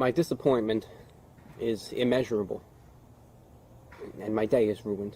My disappointment is immeasurable, and my day is ruined.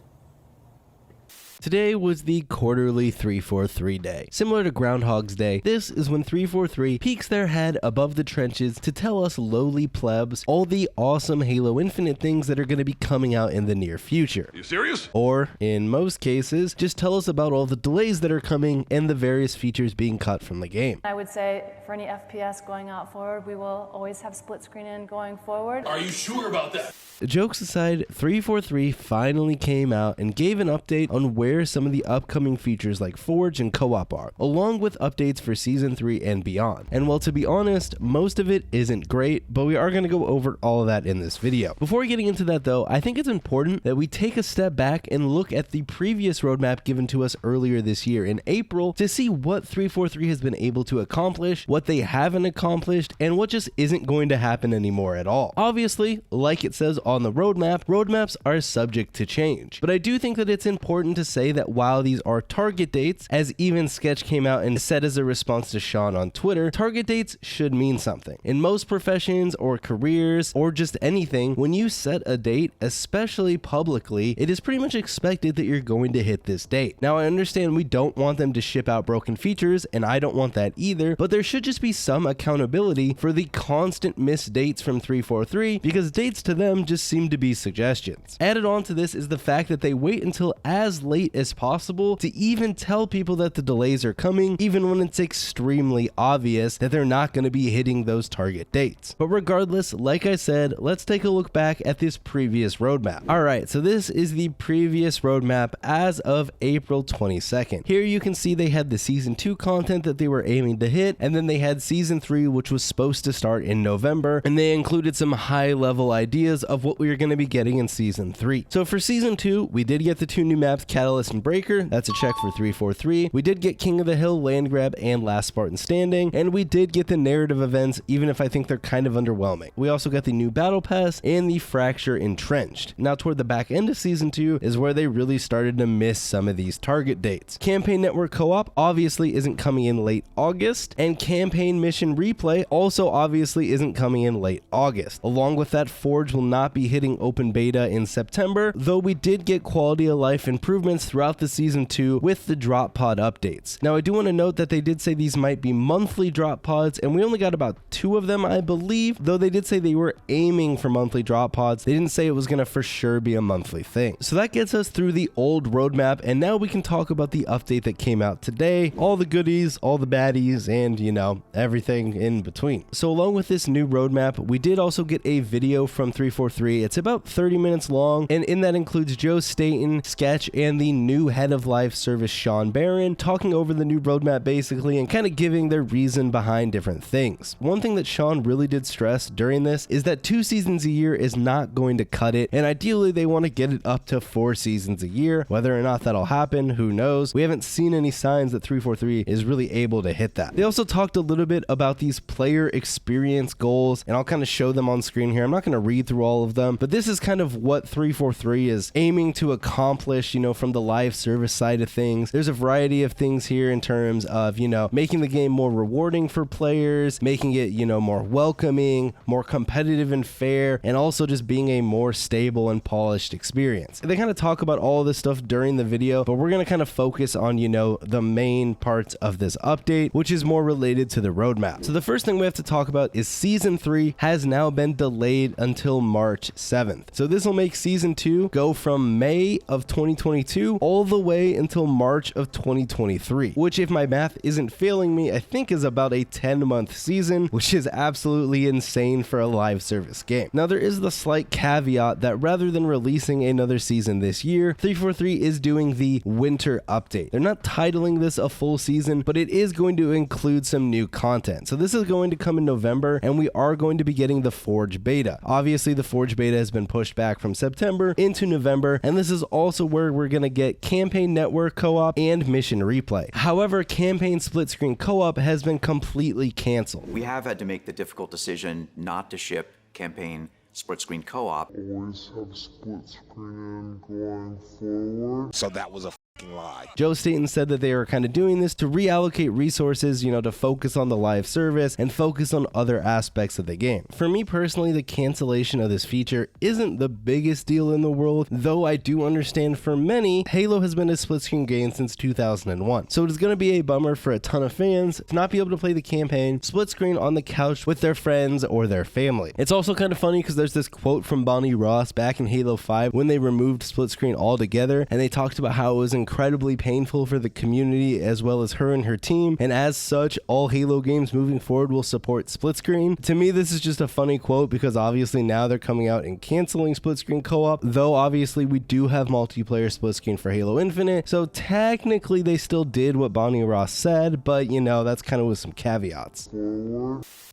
Today was the quarterly 343 day. Similar to Groundhog's Day, this is when 343 peeks their head above the trenches to tell us lowly plebs all the awesome Halo Infinite things that are going to be coming out in the near future. You serious? Or, in most cases, just tell us about all the delays that are coming and the various features being cut from the game. I would say for any FPS going out forward, we will always have split screen in going forward. Are you sure about that? Jokes aside, 343 finally came out and gave an update on where some of the upcoming features like Forge and Co-op are, along with updates for Season 3 and beyond. And while to be honest, most of it isn't great, but we are going to go over all of that in this video. Before getting into that though, I think it's important that we take a step back and look at the previous roadmap given to us earlier this year in April to see what 343 has been able to accomplish, what they haven't accomplished, and what just isn't going to happen anymore at all. Obviously, like it says on the roadmap, roadmaps are subject to change. But I do think that it's important to say that while these are target dates, as even Sketch came out and said as a response to Sean on Twitter, target dates should mean something. In most professions or careers or just anything, when you set a date, especially publicly, it is pretty much expected that you're going to hit this date. Now I understand we don't want them to ship out broken features, and I don't want that either, but there should just be some accountability for the constant missed dates from 343 because dates to them just seem to be suggestions. Added on to this is the fact that they wait until as late as possible to even tell people that the delays are coming, even when it's extremely obvious that they're not going to be hitting those target dates. But regardless, like I said, let's take a look back at this previous roadmap. Alright, so this is the previous roadmap as of April 22nd. Here you can see they had the Season 2 content that they were aiming to hit, and then they had Season 3, which was supposed to start in November, and they included some high-level ideas of what we were going to be getting in Season 3. So for Season 2, we did get the two new maps, Catalyst and Breaker. That's a check for 343. We did get King of the Hill, Land Grab, and Last Spartan Standing, and we did get the narrative events, even if I think they're kind of underwhelming. We also got the new Battle Pass and the Fracture Entrenched. Now toward the back end of Season 2 is where they really started to miss some of these target dates. Campaign Network Co-op obviously isn't coming in late August, and Campaign Mission Replay also obviously isn't coming in late August. Along with that, Forge will not be hitting open beta in September, though we did get quality of life improvements throughout the Season 2 with the drop pod updates. Now I do want to note that they did say these might be monthly drop pods, and we only got about 2 of them, I believe, though they did say they were aiming for monthly drop pods. They didn't say it was going to for sure be a monthly thing. So that gets us through the old roadmap, and now we can talk about the update that came out today, all the goodies, all the baddies, and you know, everything in between. So along with this new roadmap, we did also get a video from 343. It's about 30 minutes long, and in that includes Joe Staten, Sketch, and the new head of live service Sean Barron talking over the new roadmap basically and kind of giving their reason behind different things. One thing that Sean really did stress during this is that 2 seasons a year is not going to cut it, and ideally they want to get it up to 4 seasons a year. Whether or not that'll happen, who knows? We haven't seen any signs that 343 is really able to hit that. They also talked a little bit about these player experience goals, and I'll kind of show them on screen here. I'm not going to read through all of them, but this is kind of what 343 is aiming to accomplish, you know, from the live service side of things. There's a variety of things here in terms of, you know, making the game more rewarding for players, making it, you know, more welcoming, more competitive and fair, and also just being a more stable and polished experience. They kind of talk about all of this stuff during the video, but we're going to kind of focus on, you know, the main parts of this update, which is more related to the roadmap. So the first thing we have to talk about is Season 3 has now been delayed until March 7th. So this will make Season 2 go from May of 2022 all the way until March of 2023, which, if my math isn't failing me, I think is about a 10-month season, which is absolutely insane for a live service game. Now there is the slight caveat that rather than releasing another season this year, 343 is doing the winter update. They're not titling this a full season, but it is going to include some new content. So this is going to come in November, and we are going to be getting the Forge beta. Obviously the Forge beta has been pushed back from September into November, and this is also where we're going to get Campaign Network Co-op and Mission Replay. However, Campaign Split Screen Co-op has been completely canceled. We have had to make the difficult decision not to ship Campaign Split Screen Co-op. Always have split screen going forward. So that was a lie. Joe Staten said that they were kind of doing this to reallocate resources, to focus on the live service and focus on other aspects of the game. For me personally, the cancellation of this feature isn't the biggest deal in the world, though I do understand for many, Halo has been a split screen game since 2001. So it is going to be a bummer for a ton of fans to not be able to play the campaign split screen on the couch with their friends or their family. It's also kind of funny because there's this quote from Bonnie Ross back in Halo 5 when they removed split screen altogether, and they talked about how it was incredibly painful for the community as well as her and her team, and as such, all Halo games moving forward will support split screen. To me, this is just a funny quote because obviously now they're coming out and canceling split screen co-op, though obviously we do have multiplayer split screen for Halo Infinite, so technically they still did what Bonnie Ross said, but that's kind of with some caveats.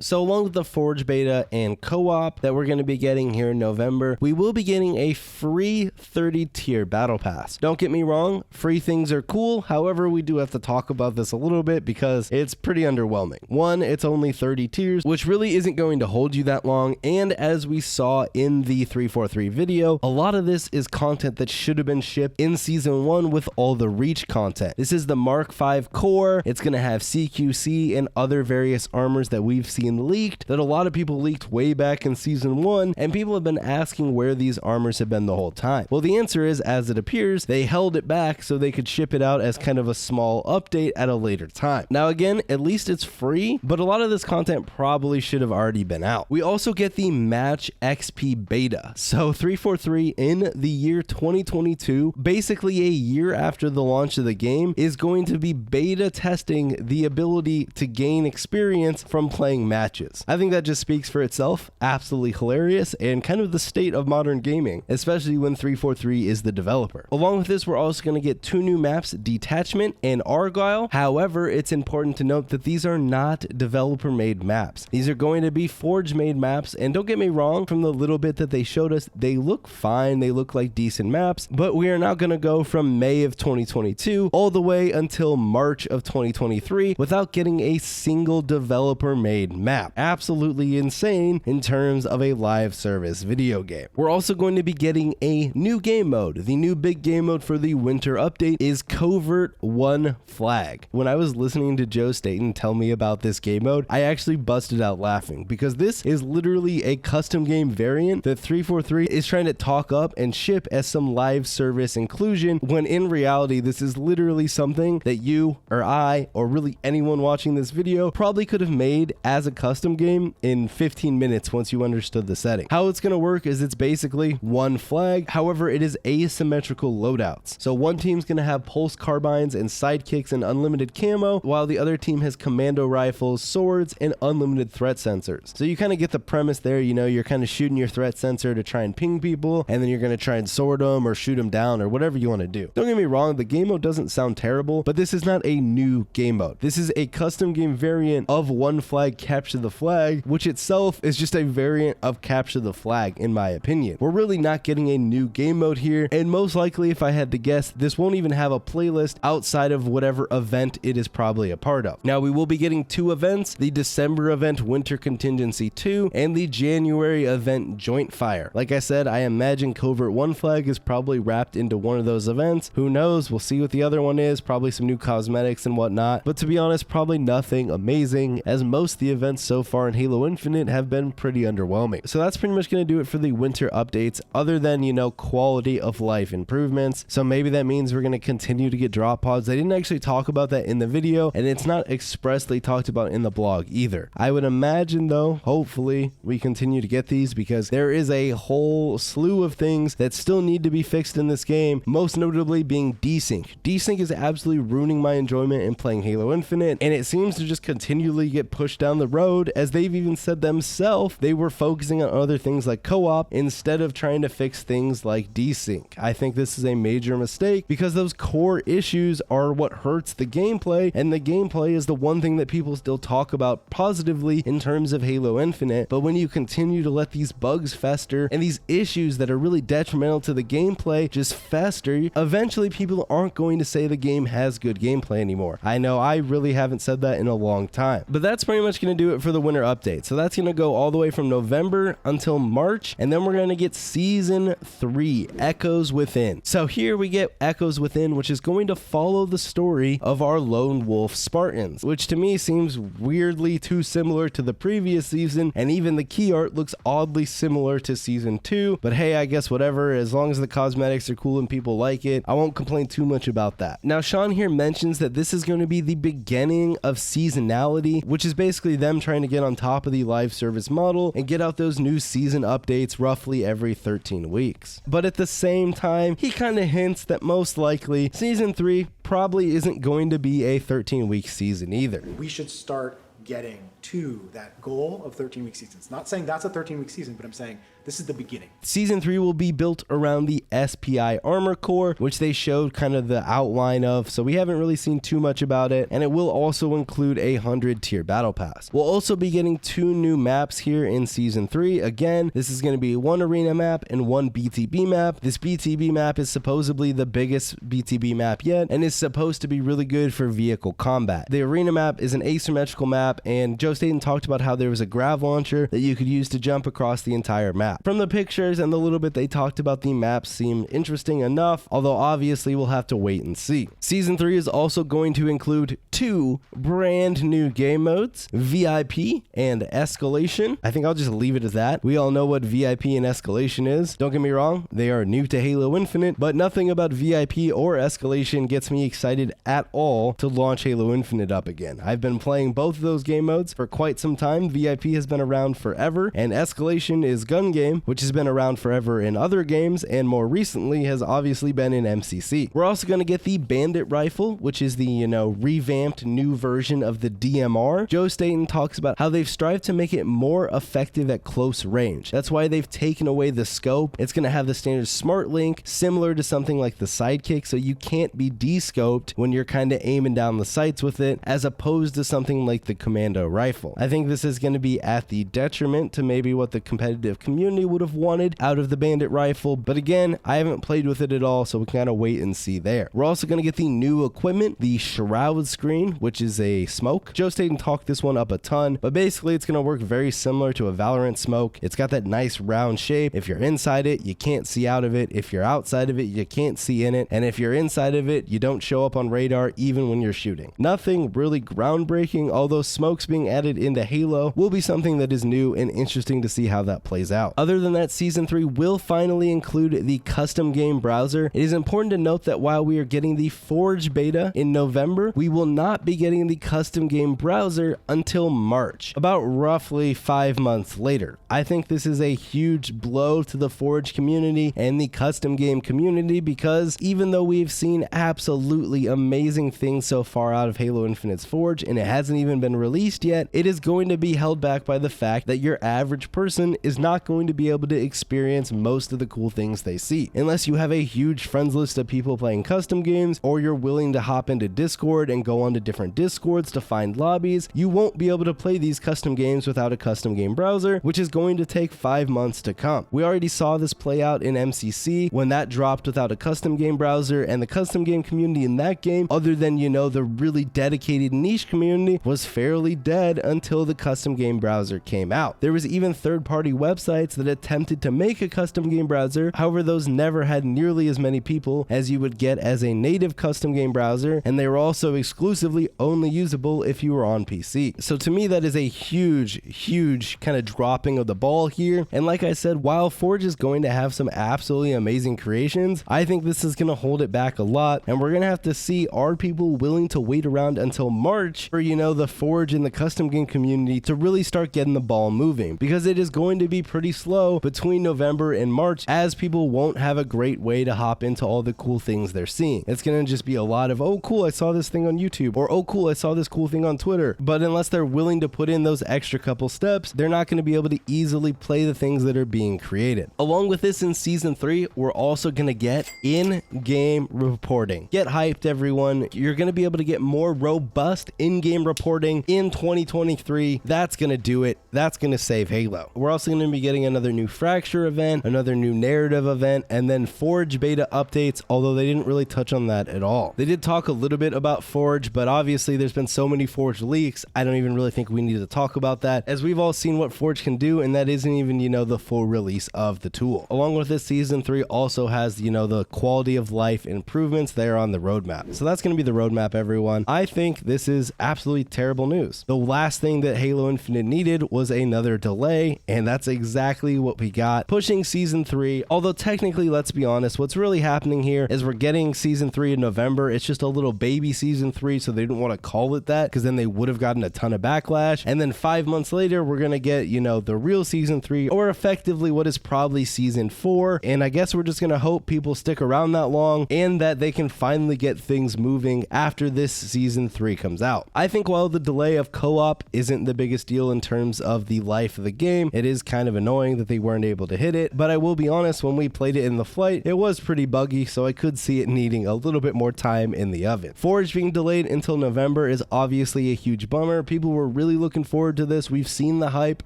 So along with the Forge beta and co-op that we're going to be getting here in November, we will be getting a free 30 tier battle pass. Don't get me wrong, free things are cool. However, we do have to talk about this a little bit because it's pretty underwhelming. One, it's only 30 tiers, which really isn't going to hold you that long. And as we saw in the 343 video, a lot of this is content that should have been shipped in season 1 with all the Reach content. This is the Mark V core. It's going to have CQC and other various armors that we've seen leaked, that a lot of people leaked way back in season 1, and people have been asking where these armors have been the whole time. Well, the answer is, as it appears, they held it back so they could ship it out as kind of a small update at a later time. Now again, at least it's free, but a lot of this content probably should have already been out. We also get the Match XP beta. So 343 in the year 2022, basically a year after the launch of the game, is going to be beta testing the ability to gain experience from playing matches. I think that just speaks for itself. Absolutely hilarious and kind of the state of modern gaming, especially when 343 is the developer. Along with this, we're also going to get 2 new maps, Detachment and Argyle. However, it's important to note that these are not developer-made maps. These are going to be Forge-made maps, and don't get me wrong, from the little bit that they showed us, they look fine, they look like decent maps, but we are not going to go from May of 2022 all the way until March of 2023 without getting a single developer-made map. Absolutely insane in terms of a live service video game. We're also going to be getting a new game mode. The new big game mode for the winter update is Covert One Flag. When I was listening to Joe Staten tell me about this game mode, I actually busted out laughing because this is literally a custom game variant that 343 is trying to talk up and ship as some live service inclusion, when in reality this is literally something that you or I or really anyone watching this video probably could have made as a custom game in 15 minutes once you understood the setting. How it's going to work is it's basically one flag, however it is asymmetrical loadouts. So one team's going to have pulse carbines and sidekicks and unlimited camo, while the other team has commando rifles, swords, and unlimited threat sensors. So you kind of get the premise there, you're kind of shooting your threat sensor to try and ping people, and then you're going to try and sword them or shoot them down or whatever you want to do. Don't get me wrong, the game mode doesn't sound terrible, but this is not a new game mode. This is a custom game variant of One Flag Capture the Flag, which itself is just a variant of Capture the Flag in my opinion. We're really not getting a new game mode here, and most likely, if I had to guess, this won't even have a playlist outside of whatever event it is probably a part of. Now, we will be getting 2 events, the December event Winter Contingency 2 and the January event Joint Fire. Like I said, I imagine Covert One Flag is probably wrapped into one of those events. Who knows? We'll see what the other one is, probably some new cosmetics and whatnot, but to be honest, probably nothing amazing, as most of the events so far in Halo Infinite have been pretty underwhelming. So that's pretty much going to do it for the winter updates, other than, quality of life improvements. So maybe that means we're going to continue to get drop pods. They didn't actually talk about that in the video, and it's not expressly talked about in the blog either. I would imagine though, hopefully we continue to get these, because there is a whole slew of things that still need to be fixed in this game, most notably being desync. Desync is absolutely ruining my enjoyment in playing Halo Infinite, and it seems to just continually get pushed down the road, as they've even said themselves they were focusing on other things like co-op instead of trying to fix things like desync. I think this is a major mistake, because those core issues are what hurts the gameplay, and the gameplay is the one thing that people still talk about positively in terms of Halo Infinite. But when you continue to let these bugs fester and these issues that are really detrimental to the gameplay just fester, eventually people aren't going to say the game has good gameplay anymore. I know I really haven't said that in a long time, but that's pretty much going to do it for the winter update. So that's going to go all the way from November until March, and then we're going to get Season 3, Echoes Within. So here we get Echoes Heroes Within, which is going to follow the story of our Lone Wolf Spartans, which to me seems weirdly too similar to the previous season, and even the key art looks oddly similar to season 2, but hey, I guess whatever, as long as the cosmetics are cool and people like it, I won't complain too much about that. Now, Sean here mentions that this is going to be the beginning of seasonality, which is basically them trying to get on top of the live service model and get out those new season updates roughly every 13 weeks. But at the same time, he kind of hints that most likely season 3 probably isn't going to be a 13-week season either. We should start getting to that goal of 13-week seasons. Not saying that's a 13-week season, but I'm saying this is the beginning. Season 3 will be built around the SPI Armor Core, which they showed kind of the outline of, so we haven't really seen too much about it, and it will also include a 100-tier battle pass. We'll also be getting 2 new maps here in Season 3. Again, this is going to be 1 arena map and 1 BTB map. This BTB map is supposedly the biggest BTB map yet, and is supposed to be really good for vehicle combat. The arena map is an asymmetrical map, and Joe Staten talked about how there was a grav launcher that you could use to jump across the entire map. From the pictures and the little bit they talked about, the maps seem interesting enough, although obviously we'll have to wait and see. Season 3 is also going to include 2 brand new game modes, VIP and Escalation. I think I'll just leave it as that. We all know what VIP and Escalation is. Don't get me wrong, they are new to Halo Infinite, but nothing about VIP or Escalation gets me excited at all to launch Halo Infinite up again. I've been playing both of those game modes for quite some time. VIP has been around forever, and Escalation is gun game, which has been around forever in other games, and more recently has obviously been in MCC. We're also going to get the Bandit Rifle, which is the, revamped new version of the DMR. Joe Staten talks about how they've strived to make it more effective at close range. That's why they've taken away the scope. It's going to have the standard smart link, similar to something like the Sidekick, so you can't be de-scoped when you're kind of aiming down the sights with it, as opposed to something like the Commando Rifle. I think this is going to be at the detriment to maybe what the competitive community would have wanted out of the Bandit Rifle, but again, I haven't played with it at all, so we can kind of wait and see there. We're also going to get the new equipment, the Shroud Screen, which is a smoke. Joe Staten talked this one up a ton, but basically it's going to work very similar to a Valorant smoke. It's got that nice round shape. If you're inside it, you can't see out of it. If you're outside of it, you can't see in it. And if you're inside of it, you don't show up on radar even when you're shooting. Nothing really groundbreaking, although smokes being added into Halo will be something that is new and interesting to see how that plays out. Other than that, Season 3 will finally include the custom game browser. It is important to note that while we are getting the Forge beta in November, we will not be getting the custom game browser until March, about roughly 5 months later. I think this is a huge blow to the Forge community and the custom game community, because even though we've seen absolutely amazing things so far out of Halo Infinite's Forge and it hasn't even been released yet, it is going to be held back by the fact that your average person is not going to be able to experience most of the cool things they see. Unless you have a huge friends list of people playing custom games, or you're willing to hop into Discord and go onto different Discords to find lobbies, you won't be able to play these custom games without a custom game browser, which is going to take 5 months to come. We already saw this play out in MCC when that dropped without a custom game browser, and the custom game community in that game, other than, the really dedicated niche community, was fairly dead until the custom game browser came out. There was even third-party websites that attempted to make a custom game browser, however those never had nearly as many people as you would get as a native custom game browser, and they were also exclusively only usable if you were on PC. So to me, that is a huge kind of dropping of the ball here, and like I said, while Forge is going to have some absolutely amazing creations, I think this is going to hold it back a lot, and we're going to have to see, are people willing to wait around until March for, the Forge and the custom game community to really start getting the ball moving, because it is going to be pretty slow between November and March, as people won't have a great way to hop into all the cool things they're seeing. It's going to just be a lot of, oh cool, I saw this thing on YouTube, or oh cool, I saw this cool thing on Twitter, but unless they're willing to put in those extra couple steps, they're not going to be able to easily play the things that are being created. Along with this, in Season 3, we're also going to get in-game reporting. Get hyped, everyone. You're going to be able to get more robust in-game reporting in 2023. That's going to do it. That's going to save Halo. We're also going to be getting another another new Fracture event, another new narrative event, and then Forge beta updates, although they didn't really touch on that at all. They did talk a little bit about Forge, but obviously there's been so many Forge leaks, I don't even really think we need to talk about that, as we've all seen what Forge can do, and that isn't even, the full release of the tool. Along with this, Season 3 also has, the quality of life improvements there on the roadmap. So that's going to be the roadmap, everyone. I think this is absolutely terrible news. The last thing that Halo Infinite needed was another delay, and that's exactly what we got, pushing Season 3. Although technically, let's be honest, what's really happening here is we're getting Season 3 in November. It's just a little baby Season 3, so they didn't want to call it that, because then they would have gotten a ton of backlash. And then 5 months later, we're going to get, the real Season 3, or effectively what is probably Season 4. And I guess we're just going to hope people stick around that long, and that they can finally get things moving after this Season 3 comes out. I think while the delay of co-op isn't the biggest deal in terms of the life of the game, it is kind of annoying that they weren't able to hit it. But I will be honest, when we played it in the flight, it was pretty buggy, so I could see it needing a little bit more time in the oven. Forge being delayed until November is obviously a huge bummer. People were really looking forward to this. We've seen the hype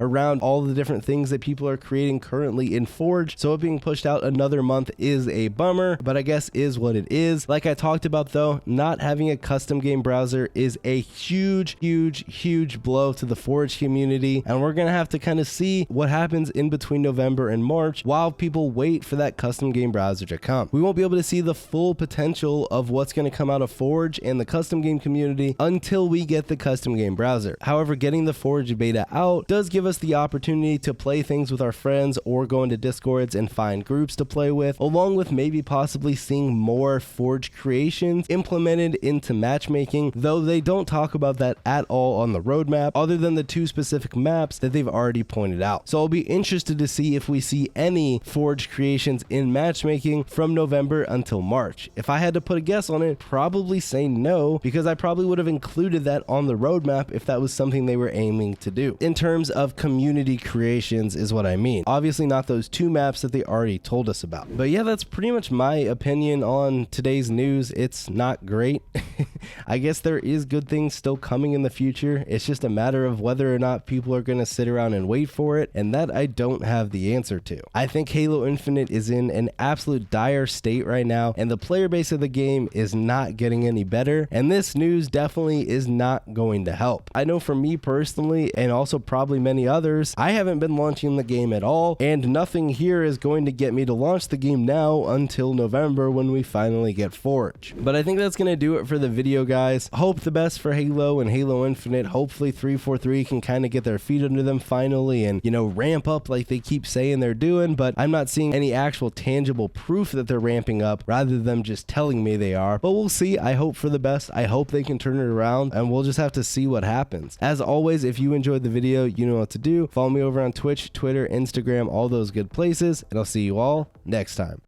around all the different things that people are creating currently in Forge, so it being pushed out another month is a bummer, but I guess is what it is. Like I talked about though, not having a custom game browser is a huge blow to the Forge community, and we're gonna have to kind of see what happens in between November and March while people wait for that custom game browser to come. We won't be able to see the full potential of what's going to come out of Forge and the custom game community until we get the custom game browser. However, getting the Forge beta out does give us the opportunity to play things with our friends or go into Discords and find groups to play with, along with maybe possibly seeing more Forge creations implemented into matchmaking, though they don't talk about that at all on the roadmap other than the 2 specific maps that they've already pointed out. So I'll be interested to see if we see any Forge creations in matchmaking from November until March. If I had to put a guess on it, probably say no, because I probably would have included that on the roadmap if that was something they were aiming to do. In terms of community creations is what I mean. Obviously not those 2 maps that they already told us about. But yeah, that's pretty much my opinion on today's news. It's not great. I guess there is good things still coming in the future. It's just a matter of whether or not people are going to sit around and wait for it, and that I don't have the answer to. I think Halo Infinite is in an absolute dire state right now, and the player base of the game is not getting any better, and this news definitely is not going to help. I know for me personally, and also probably many others, I haven't been launching the game at all, and nothing here is going to get me to launch the game now until November when we finally get Forge. But I think that's going to do it for the video, guys. Hope the best for Halo and Halo Infinite. Hopefully 343 can kind of get their feet under them finally and, ramp up like they keep saying they're doing, but I'm not seeing any actual tangible proof that they're ramping up rather than just telling me they are. But we'll see. I hope for the best. I hope they can turn it around, and we'll just have to see what happens. As always, if you enjoyed the video, you know what to do. Follow me over on Twitch, Twitter, Instagram, all those good places, and I'll see you all next time.